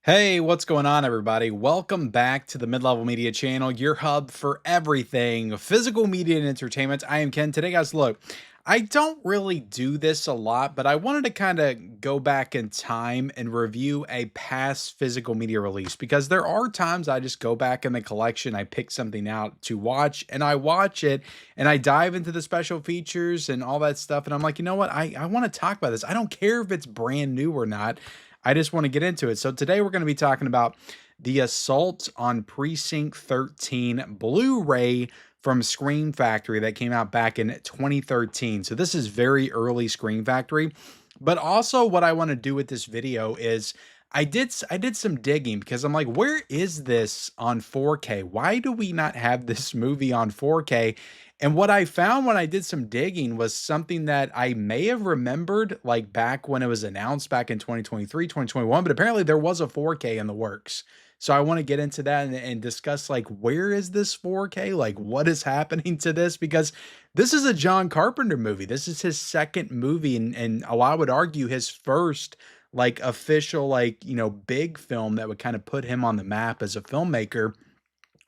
Hey, what's going on, everybody? Welcome back to the Mid-Level Media channel, your hub for everything physical media and entertainment. I am Ken. Today, guys, look, I don't really do this a lot, but I wanted to kind of go back in time and review a past physical media release because there are times I just go back in the collection, I pick something out to watch, and I watch it, and I dive into the special features and all that stuff, and I'm like, you know what? I want to talk about this. I don't care if it's brand new or not. I just want to get into it. So today we're going to be talking about the Assault on Precinct 13 Blu-ray from Scream Factory that came out back in 2013. So this is very early Scream Factory. But also what I want to do with this video is I did some digging because I'm like, where is this on 4K? Why do we not have this movie on 4K? And what I found when I did some digging was something that I may have remembered like back when it was announced back in 2023, 2021, but apparently there was a 4K in the works. So I want to get into that and discuss like, where is this 4K? Like, what is happening to this? Because this is a John Carpenter movie. This is his second movie, and I would argue his first like official, like, big film that would kind of put him on the map as a filmmaker.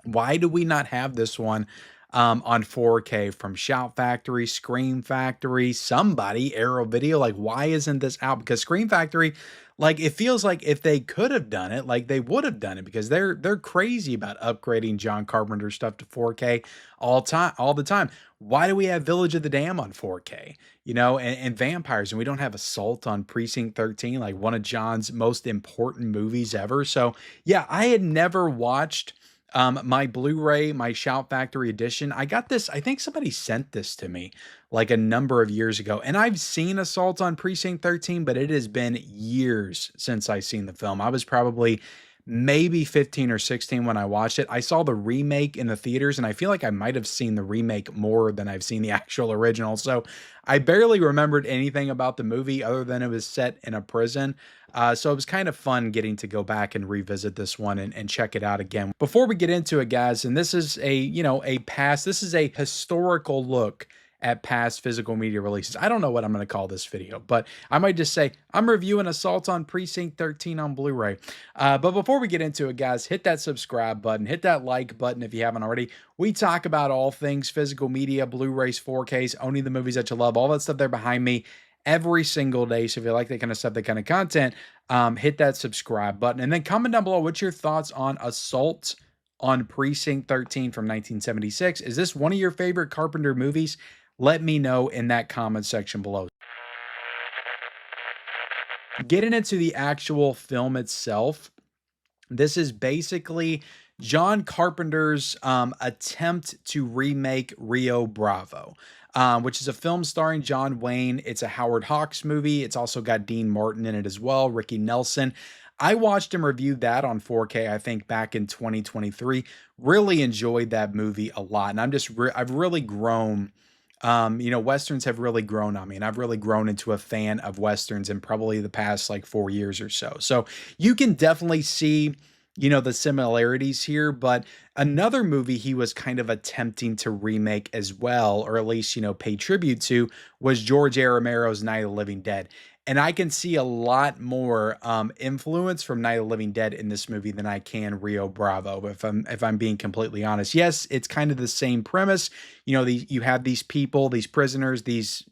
Why do we not have this one on 4K from Shout Factory, Scream Factory, somebody, Arrow Video? Like, why isn't this out? Because Scream Factory, like, it feels like if they could have done it, like they would have done it because they're crazy about upgrading John Carpenter stuff to 4K all the time. Why do we have Village of the Dam on 4K? And vampires, and we don't have Assault on Precinct 13, like one of John's most important movies ever. So yeah, I had never watched my Blu-ray, my Shout Factory edition. I got this, I think somebody sent this to me like a number of years ago, and I've seen Assault on Precinct 13, but it has been years since I've seen the film. I was probably maybe 15 or 16 when I watched it. I saw the remake in the theaters, and I feel like I might have seen the remake more than I've seen the actual original. So I barely remembered anything about the movie other than it was set in a prison. So it was kind of fun getting to go back and revisit this one and check it out again. Before we get into it, guys, and this is this is a historical look at past physical media releases. I don't know what I'm going to call this video, but I might just say I'm reviewing Assault on Precinct 13 on Blu-ray. But before we get into it, guys, hit that subscribe button, hit that like button if you haven't already. We talk about all things physical media, Blu-rays, 4Ks, owning the movies that you love, all that stuff there behind me every single day. So if you like that kind of stuff, that kind of content, hit that subscribe button. And then comment down below, what's your thoughts on Assault on Precinct 13 from 1976? Is this one of your favorite Carpenter movies? Let me know in that comment section below. Getting into the actual film itself, this is basically John Carpenter's attempt to remake Rio Bravo, which is a film starring John Wayne. It's a Howard Hawks movie. It's also got Dean Martin in it as well, Ricky Nelson. I watched him review that on 4K, I think back in 2023. Really enjoyed that movie a lot. And I've really grown. Westerns have really grown on me, and I've really grown into a fan of Westerns in probably the past like 4 years or so. So you can definitely see, the similarities here, but another movie he was kind of attempting to remake as well, or at least, pay tribute to, was George A. Romero's Night of the Living Dead. And I can see a lot more influence from Night of the Living Dead in this movie than I can Rio Bravo, if I'm being completely honest. Yes, it's kind of the same premise. You have these people, these prisoners, these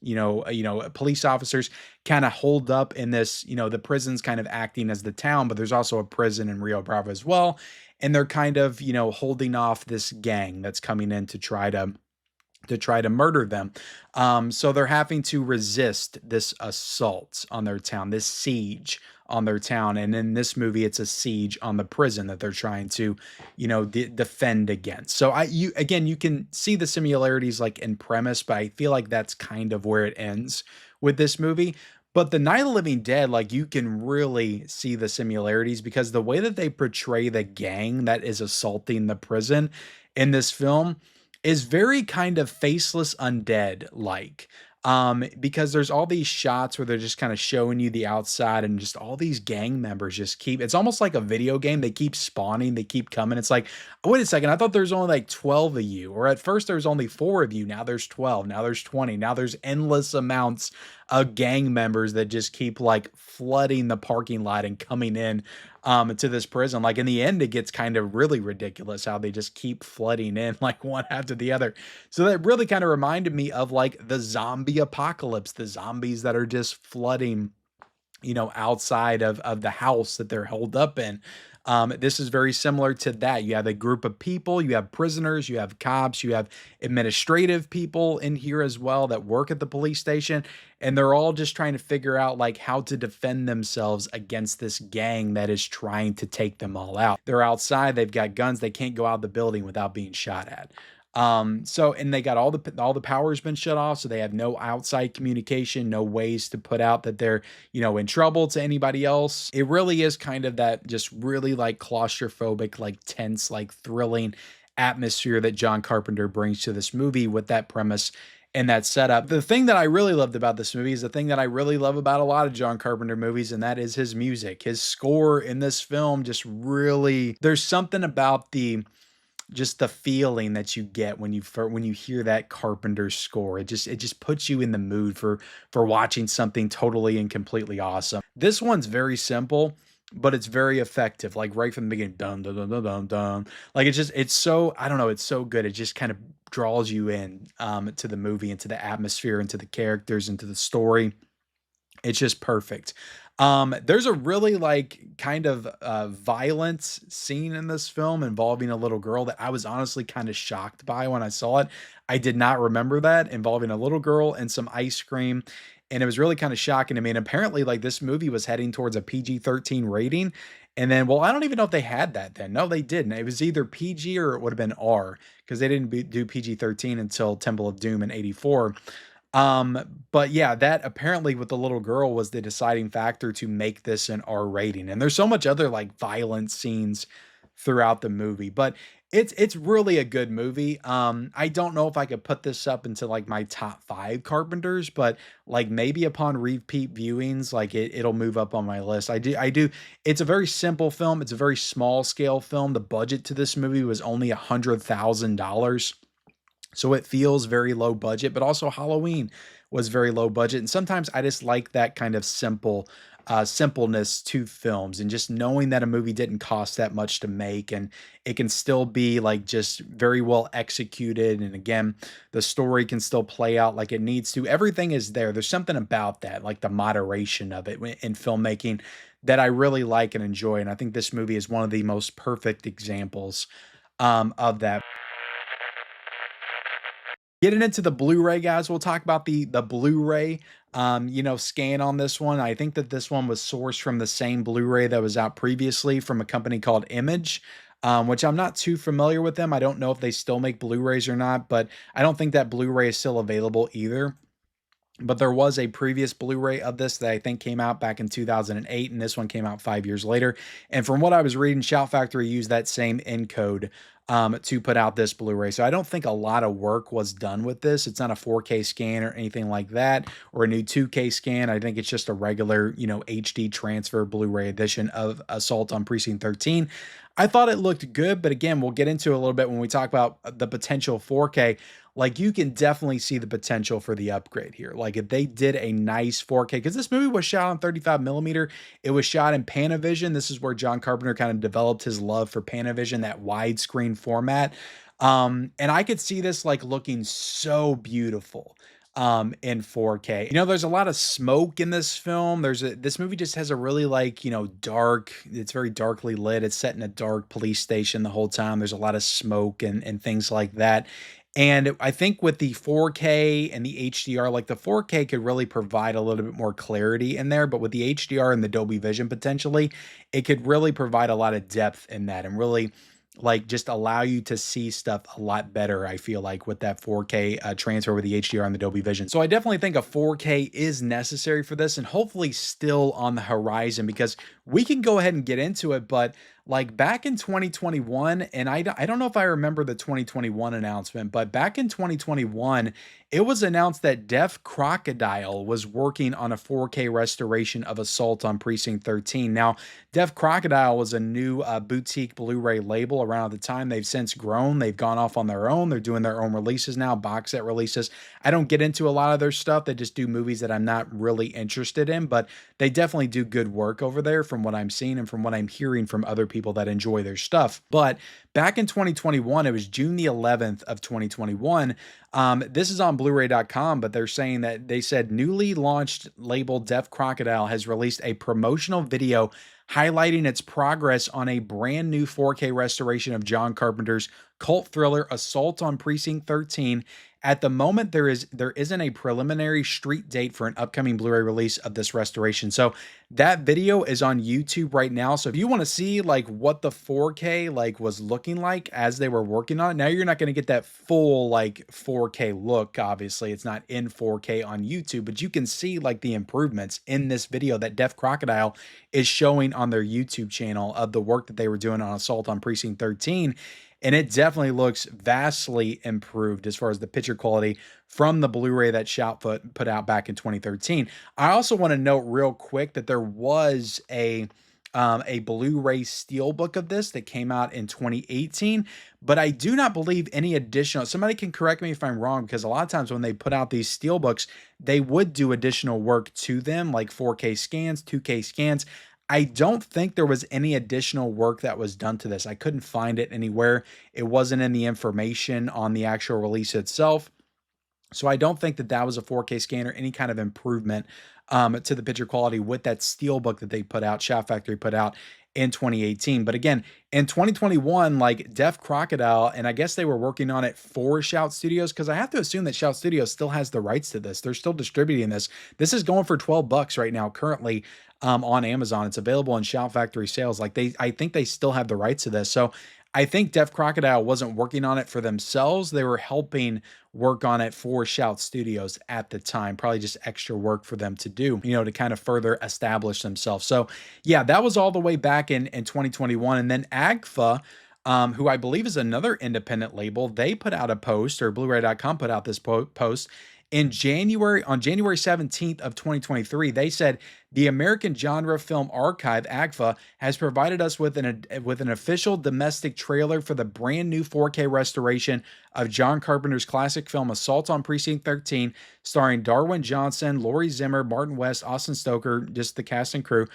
police officers kind of holed up in this. The prison's kind of acting as the town, but there's also a prison in Rio Bravo as well, and they're kind of holding off this gang that's coming in to try to murder them. So they're having to resist this assault on their town, this siege on their town. And in this movie, it's a siege on the prison that they're trying to, defend against. So you can see the similarities like in premise, but I feel like that's kind of where it ends with this movie. But the Night of the Living Dead, like, you can really see the similarities because the way that they portray the gang that is assaulting the prison in this film is very kind of Faceless Undead like, because there's all these shots where they're just kind of showing you the outside, and just all these gang members just it's almost like a video game. They keep spawning, they keep coming. It's like, wait a second, I thought there's only like 12 of you, or at first there's only 4 of you. Now there's 12, now there's 20, now there's endless amounts of gang members that just keep like flooding the parking lot and coming in to this prison. Like in the end, it gets kind of really ridiculous how they just keep flooding in like one after the other. So that really kind of reminded me of like the zombie apocalypse, the zombies that are just flooding, outside of the house that they're holed up in. This is very similar to that. You have a group of people, you have prisoners, you have cops, you have administrative people in here as well that work at the police station, and they're all just trying to figure out like how to defend themselves against this gang that is trying to take them all out. They're outside, they've got guns, they can't go out the building without being shot at. So and they got all the power's been shut off, so they have no outside communication, no ways to put out that they're, in trouble to anybody else. It really is kind of that just really like claustrophobic, like tense, like thrilling atmosphere that John Carpenter brings to this movie with that premise and that setup. The thing that I really loved about this movie is the thing that I really love about a lot of John Carpenter movies, and that is his music. His score in this film just really, there's something about the feeling that you get when you hear that Carpenter score. It just puts you in the mood for watching something totally and completely awesome. This one's very simple, but it's very effective. Like right from the beginning, dun dun dun dun dun dun. Like it's so, I don't know, it's so good. It just kind of draws you in to the movie, into the atmosphere, into the characters, into the story. It's just perfect. There's a really like kind of violent scene in this film involving a little girl that I was honestly kind of shocked by when I saw it. I did not remember that, involving a little girl and some ice cream. And it was really kind of shocking to me. And apparently, like this movie was heading towards a PG-13 rating. And then, well, I don't even know if they had that then. No, they didn't. It was either PG or it would have been R, because they didn't do PG-13 until Temple of Doom in '84. But yeah, that apparently with the little girl was the deciding factor to make this an R rating. And there's so much other like violent scenes throughout the movie, but it's really a good movie. I don't know if I could put this up into like my top 5 Carpenters, but like maybe upon repeat viewings, like it'll move up on my list. I do. It's a very simple film. It's a very small scale film. The budget to this movie was only $100,000. So it feels very low budget, but also Halloween was very low budget. And sometimes I just like that kind of simpleness to films, and just knowing that a movie didn't cost that much to make and it can still be like just very well executed. And again, the story can still play out like it needs to. Everything is there. There's something about that, like the moderation of it in filmmaking, that I really like and enjoy. And I think this movie is one of the most perfect examples of that. Getting into the Blu-ray, guys, we'll talk about the Blu-ray, scan on this one. I think that this one was sourced from the same Blu-ray that was out previously from a company called Image, which I'm not too familiar with them. I don't know if they still make Blu-rays or not, but I don't think that Blu-ray is still available either. But there was a previous Blu-ray of this that I think came out back in 2008, and this one came out 5 years later. And from what I was reading, Shout Factory used that same encode to put out this Blu-ray. So I don't think a lot of work was done with this. It's not a 4K scan or anything like that, or a new 2K scan. I think it's just a regular, HD transfer Blu-ray edition of Assault on Precinct 13. I thought it looked good, but again, we'll get into it a little bit when we talk about the potential 4K. Like you can definitely see the potential for the upgrade here. Like if they did a nice 4K, because this movie was shot on 35 millimeter, it was shot in Panavision. This is where John Carpenter kind of developed his love for Panavision, that widescreen format. And I could see this like looking so beautiful in 4K. There's a lot of smoke in this film. This movie just has a really like, dark, it's very darkly lit. It's set in a dark police station the whole time. There's a lot of smoke and things like that. And I think with the 4K and the HDR, like the 4K could really provide a little bit more clarity in there, but with the HDR and the Dolby Vision potentially, it could really provide a lot of depth in that and really like just allow you to see stuff a lot better, I feel like, with that 4K transfer with the HDR and the Dolby Vision. So I definitely think a 4K is necessary for this, and hopefully still on the horizon, because we can go ahead and get into it, but like back in 2021, and I don't know if I remember the 2021 announcement, but back in 2021, it was announced that Deaf Crocodile was working on a 4K restoration of Assault on Precinct 13. Now, Deaf Crocodile was a new boutique Blu-ray label around the time. They've since grown. They've gone off on their own. They're doing their own releases now, box set releases. I don't get into a lot of their stuff. They just do movies that I'm not really interested in, but they definitely do good work over there from what I'm seeing and from what I'm hearing from other people that enjoy their stuff. But back in 2021, it was June the 11th of 2021. This is on Bluray.com, but they're saying that they said newly launched label Deaf Crocodile has released a promotional video highlighting its progress on a brand new 4K restoration of John Carpenter's cult thriller Assault on Precinct 13. At the moment, there isn't a preliminary street date for an upcoming Blu-ray release of this restoration. So that video is on YouTube right now. So if you want to see like what the 4K like was looking like as they were working on it, now you're not going to get that full like 4K look. Obviously, it's not in 4K on YouTube, but you can see like the improvements in this video that Deaf Crocodile is showing on their YouTube channel of the work that they were doing on Assault on Precinct 13. And it definitely looks vastly improved as far as the picture quality from the Blu-ray that Shout put out back in 2013. I also want to note real quick that there was a Blu-ray steelbook of this that came out in 2018, but I do not believe any additional, somebody can correct me if I'm wrong, because a lot of times when they put out these steelbooks, they would do additional work to them, like 4K scans, 2K scans. I don't think there was any additional work that was done to this. I couldn't find it anywhere. It wasn't in the information on the actual release itself. So I don't think that that was a 4K scan or any kind of improvement to the picture quality with that steelbook that they put out, Shout Factory put out in 2018. But again, in 2021, like Deaf Crocodile, and I guess they were working on it for Shout Studios, because I have to assume that Shout Studios still has the rights to this. They're still distributing this. This is going for $12 right now currently on Amazon. It's available in Shout Factory sales. Like I think they still have the rights to this. So I think Deaf Crocodile wasn't working on it for themselves. They were helping work on it for Shout Studios at the time. Probably just extra work for them to do, you know, to kind of further establish themselves. So yeah, that was all the way back in 2021. And then AGFA, who I believe is another independent label, they put out a post, or Bluray.com put out this post in January, on January 17th of 2023. They said the American Genre Film Archive, AGFA, has provided us with an official domestic trailer for the brand new 4K restoration of John Carpenter's classic film Assault on Precinct 13, starring Darwin Johnson, Laurie Zimmer, Martin West, Austin Stoker, just the cast and crew.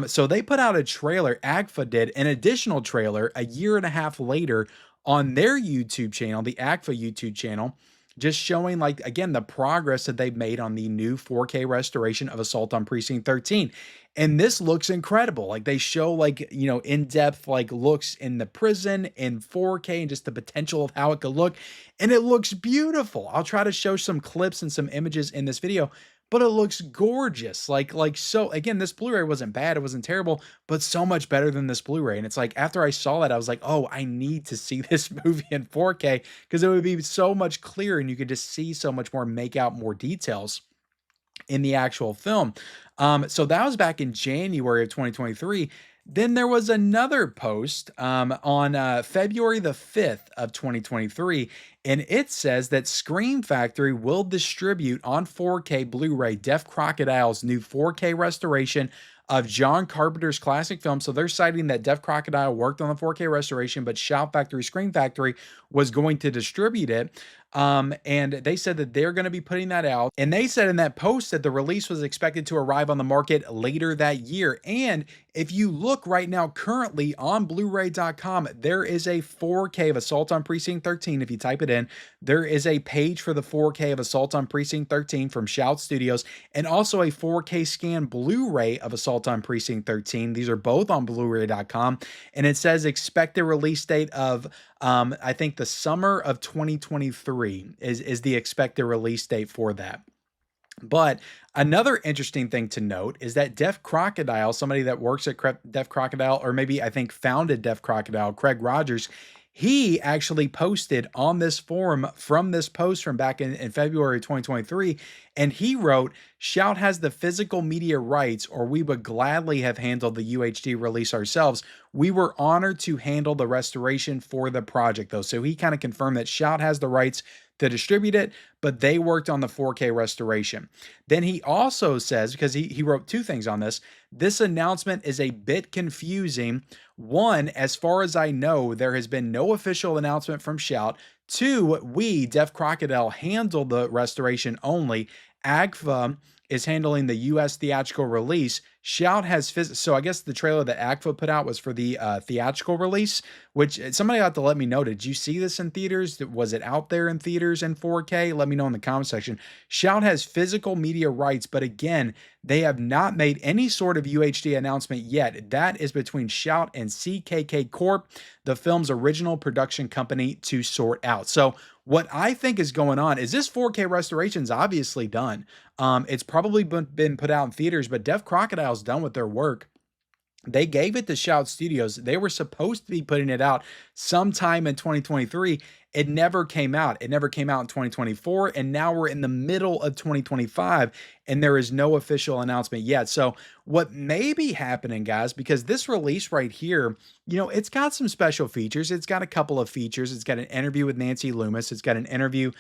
So they put out a trailer, AGFA did, an additional trailer a year and a half later on their YouTube channel, the AGFA YouTube channel, just showing, like, again, the progress that they've made on the new 4K restoration of Assault on Precinct 13. And this looks incredible. Like, they show, like, you know, in-depth, like, looks in the prison in 4K and just the potential of how it could look. And it looks beautiful. I'll try to show some clips and some images in this video, but it looks gorgeous. Like so, again, this Blu-ray wasn't bad. It wasn't terrible, but so much better than this Blu-ray. And it's like, after I saw that, I was like, oh, I need to see this movie in 4K, because it would be so much clearer and you could just see so much more, make out more details in the actual film. So that was back in January of 2023. Then there was another post on February the 5th of 2023, and it says that Scream Factory will distribute on 4K Blu-ray Deaf Crocodile's new 4K restoration of John Carpenter's classic film. So they're citing that Deaf Crocodile worked on the 4K restoration, but Shout Factory, Scream Factory was going to distribute it. And they said that they're going to be putting that out. And they said in that post that the release was expected to arrive on the market later that year. And if you look right now, currently on Bluray.com, there is a 4K of Assault on Precinct 13. If you type it in, there is a page for the 4K of Assault on Precinct 13 from Shout Studios, and also a 4K scan Blu-ray of Assault on Precinct 13. These are both on Bluray.com. And it says expected release date of I think the summer of 2023 is the expected release date for that. But another interesting thing to note is that Deaf Crocodile, somebody that works at Deaf Crocodile, or maybe I think founded Deaf Crocodile, Craig Rogers, He actually posted on this forum from this post from back in February 2023, and he wrote, Shout has the physical media rights, or we would gladly have handled the UHD release ourselves. We were honored to handle the restoration for the project, though. So he kind of confirmed that Shout has the rights to distribute it, but they worked on the 4K restoration. Then he also says, because he wrote two things on this announcement is a bit confusing. One, as far as I know, there has been no official announcement from Shout. Two, we, Deaf Crocodile, handle the restoration only. AGFA is handling the US theatrical release. Shout has so I guess the trailer that AGFA put out was for the theatrical release, which somebody ought to let me know. Did you see this in theaters? Was it out there in theaters in 4K? Let me know in the comment section. Shout has physical media rights, but again, they have not made any sort of UHD announcement yet. That is between Shout and CKK Corp, the film's original production company, to sort out. So what I think is going on is this 4K restoration is obviously done. It's probably been put out in theaters, but Deaf Crocodile's done with their work. They gave it to Shout Studios. They were supposed to be putting it out sometime in 2023. It never came out. It never came out in 2024. And now we're in the middle of 2025 and there is no official announcement yet. So what may be happening, guys, because this release right here, you know, it's got some special features. It's got a couple of features. It's got an interview with Nancy Loomis. It's got an interview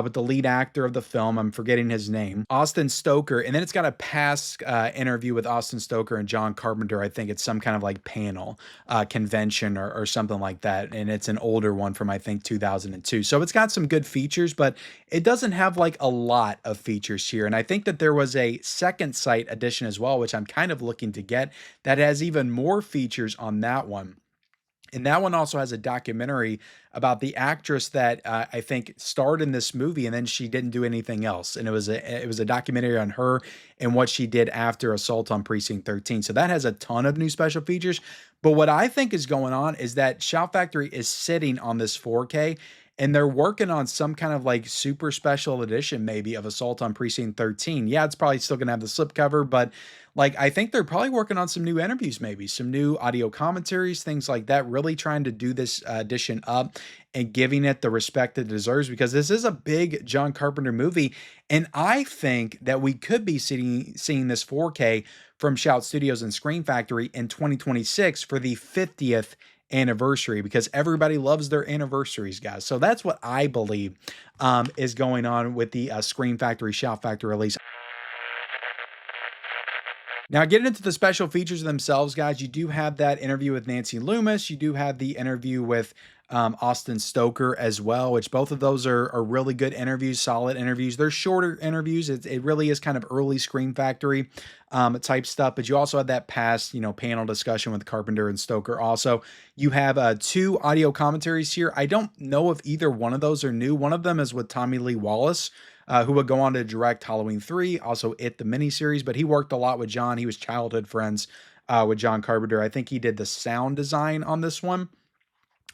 with the lead actor of the film. I'm forgetting his name, Austin Stoker. And then it's got a past interview with Austin Stoker and John Carpenter. I think it's some kind of like panel convention or something like that. And it's an older one from, I think, 2002. So it's got some good features, but it doesn't have like a lot of features here. And I think that there was a second sight edition as well, which I'm kind of looking to get, that has even more features on that one. And that one also has a documentary about the actress that I think starred in this movie, and then she didn't do anything else. And it was a documentary on her and what she did after Assault on Precinct 13. So that has a ton of new special features. But what I think is going on is that Shout Factory is sitting on this 4K, and they're working on some kind of like super special edition maybe of Assault on Precinct 13. Yeah, it's probably still gonna have the slipcover, but like I think they're probably working on some new interviews, maybe some new audio commentaries, things like that, really trying to do this edition up and giving it the respect it deserves, because this is a big John Carpenter movie. And I think that we could be seeing this 4K from Shout Studios and Screen Factory in 2026 for the 50th anniversary, because everybody loves their anniversaries, guys. So that's what I believe is going on with the Screen Factory Shout Factory release. Now, getting into the special features themselves, guys, you do have that interview with Nancy Loomis. You do have the interview with Austin Stoker as well, which both of those are really good interviews, solid interviews. They're shorter interviews. It really is kind of early Screen Factory type stuff, but you also have that past, you know, panel discussion with Carpenter and Stoker. Also, you have two audio commentaries here. I don't know if either one of those are new. One of them is with Tommy Lee Wallace, who would go on to direct Halloween 3, also It, the miniseries, but he worked a lot with John. He was childhood friends with John Carpenter. I think he did the sound design on this one.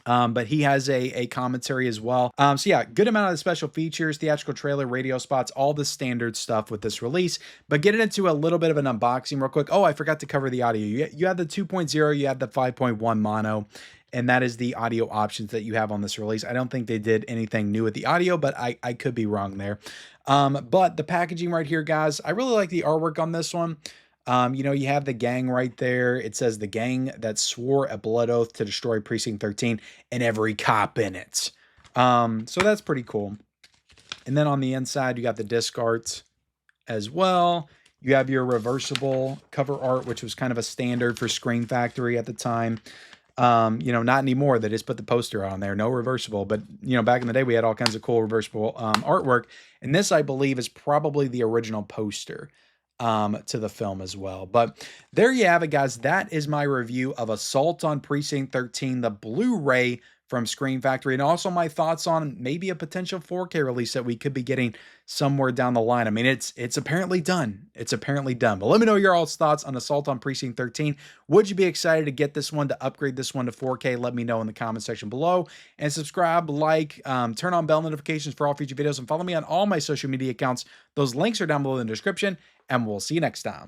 But he has a commentary as well. So yeah, good amount of the special features, theatrical trailer, radio spots, all the standard stuff with this release. But getting into a little bit of an unboxing real quick. Oh, I forgot to cover the audio. You have the 2.0, you have the 5.1 mono, and that is the audio options that you have on this release. I don't think they did anything new with the audio, but I could be wrong there. But the packaging right here, guys, I really like the artwork on this one. You know, you have the gang right there. It says the gang that swore a blood oath to destroy Precinct 13 and every cop in it. So that's pretty cool. And then on the inside, you got the disc art as well. You have your reversible cover art, which was kind of a standard for Screen Factory at the time. You know, not anymore. They just put the poster on there, no reversible. But, you know, back in the day, we had all kinds of cool reversible artwork. And this, I believe, is probably the original poster to the film as well. But there you have it, guys. That is my review of Assault on Precinct 13, the Blu-ray from Screen Factory, and also my thoughts on maybe a potential 4K release that we could be getting somewhere down the line. I mean, it's apparently done. It's apparently done. But let me know your all's thoughts on Assault on Precinct 13. Would you be excited to get this one, to upgrade this one to 4K? Let me know in the comment section below. And subscribe, like, turn on bell notifications for all future videos, and follow me on all my social media accounts. Those links are down below in the description, and we'll see you next time.